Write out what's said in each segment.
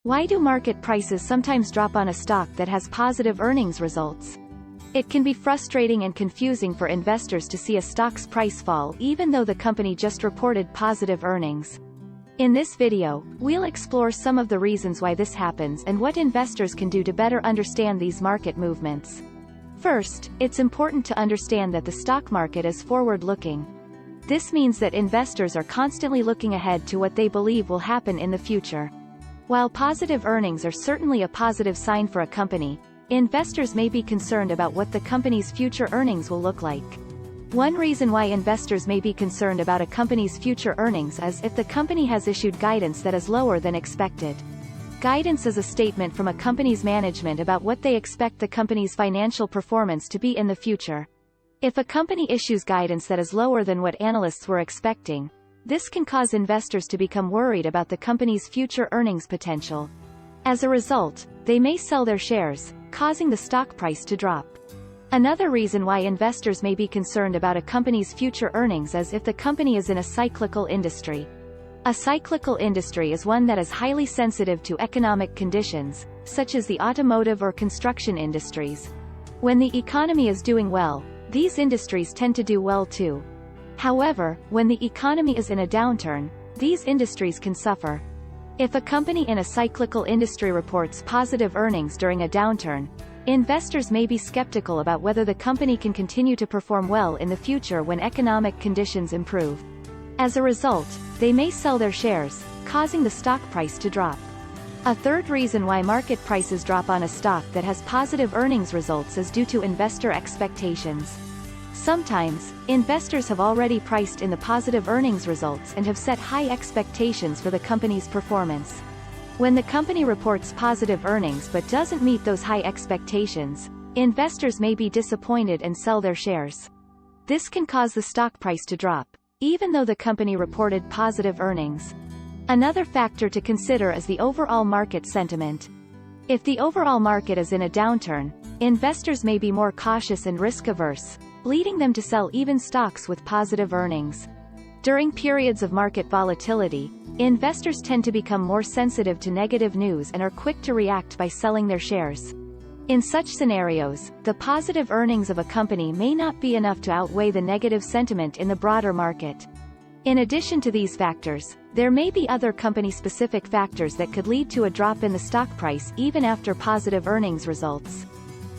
Why do market prices sometimes drop on a stock that has positive earnings results? It can be frustrating and confusing for investors to see a stock's price fall even though the company just reported positive earnings. In this video, we'll explore some of the reasons why this happens and what investors can do to better understand these market movements. First, it's important to understand that the stock market is forward-looking. This means that investors are constantly looking ahead to what they believe will happen in the future. While positive earnings are certainly a positive sign for a company, investors may be concerned about what the company's future earnings will look like. One reason why investors may be concerned about a company's future earnings is if the company has issued guidance that is lower than expected. Guidance is a statement from a company's management about what they expect the company's financial performance to be in the future. If a company issues guidance that is lower than what analysts were expecting, this can cause investors to become worried about the company's future earnings potential. As a result, they may sell their shares, causing the stock price to drop. Another reason why investors may be concerned about a company's future earnings is if the company is in a cyclical industry. A cyclical industry is one that is highly sensitive to economic conditions, such as the automotive or construction industries. When the economy is doing well, these industries tend to do well too. However, when the economy is in a downturn, these industries can suffer. If a company in a cyclical industry reports positive earnings during a downturn, investors may be skeptical about whether the company can continue to perform well in the future when economic conditions improve. As a result, they may sell their shares, causing the stock price to drop. A third reason why market prices drop on a stock that has positive earnings results is due to investor expectations. Sometimes, investors have already priced in the positive earnings results and have set high expectations for the company's performance. When the company reports positive earnings but doesn't meet those high expectations, investors may be disappointed and sell their shares. This can cause the stock price to drop, even though the company reported positive earnings. Another factor to consider is the overall market sentiment. If the overall market is in a downturn, investors may be more cautious and risk-averse, leading them to sell even stocks with positive earnings. During periods of market volatility, investors tend to become more sensitive to negative news and are quick to react by selling their shares. In such scenarios, the positive earnings of a company may not be enough to outweigh the negative sentiment in the broader market. In addition to these factors, there may be other company-specific factors that could lead to a drop in the stock price even after positive earnings results.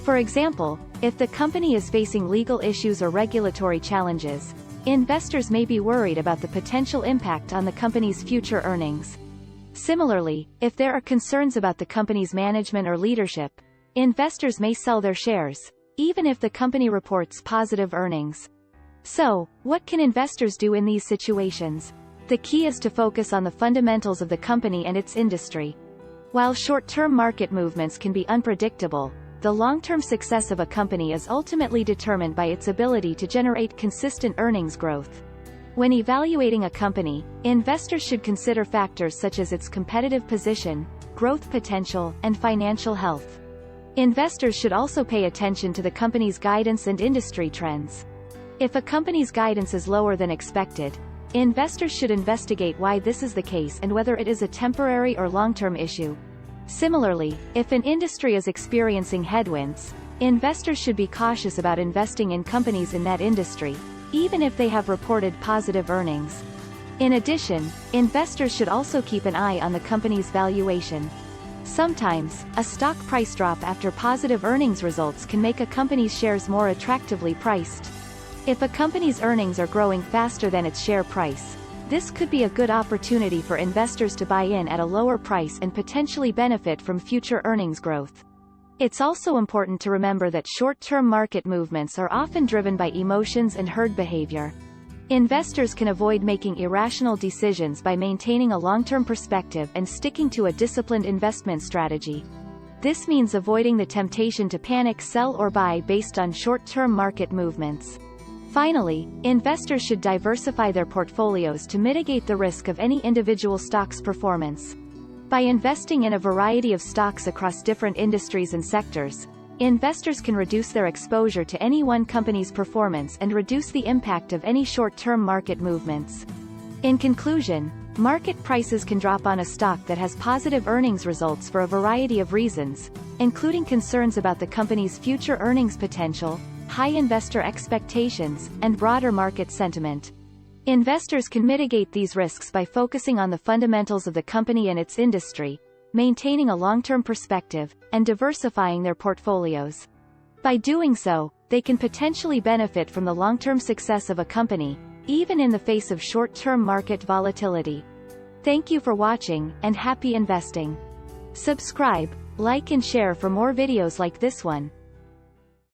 For example, if the company is facing legal issues or regulatory challenges, investors may be worried about the potential impact on the company's future earnings. Similarly, if there are concerns about the company's management or leadership, investors may sell their shares, even if the company reports positive earnings. So, what can investors do in these situations? The key is to focus on the fundamentals of the company and its industry. While short-term market movements can be unpredictable, the long-term success of a company is ultimately determined by its ability to generate consistent earnings growth. When evaluating a company, investors should consider factors such as its competitive position, growth potential, and financial health. Investors should also pay attention to the company's guidance and industry trends. If a company's guidance is lower than expected, investors should investigate why this is the case and whether it is a temporary or long-term issue. Similarly, if an industry is experiencing headwinds, investors should be cautious about investing in companies in that industry, even if they have reported positive earnings. In addition, investors should also keep an eye on the company's valuation. Sometimes, a stock price drop after positive earnings results can make a company's shares more attractively priced. If a company's earnings are growing faster than its share price, this could be a good opportunity for investors to buy in at a lower price and potentially benefit from future earnings growth. It's also important to remember that short-term market movements are often driven by emotions and herd behavior. Investors can avoid making irrational decisions by maintaining a long-term perspective and sticking to a disciplined investment strategy. This means avoiding the temptation to panic sell or buy based on short-term market movements. Finally, investors should diversify their portfolios to mitigate the risk of any individual stock's performance. By investing in a variety of stocks across different industries and sectors, investors can reduce their exposure to any one company's performance and reduce the impact of any short-term market movements. In conclusion, Market prices can drop on a stock that has positive earnings results for a variety of reasons, including concerns about the company's future earnings potential, high investor expectations, and broader market sentiment. Investors can mitigate these risks by focusing on the fundamentals of the company and its industry, maintaining a long-term perspective, and diversifying their portfolios. By doing so, they can potentially benefit from the long-term success of a company, even in the face of short-term market volatility. Thank you for watching, and happy investing. Subscribe, like and share for more videos like this one.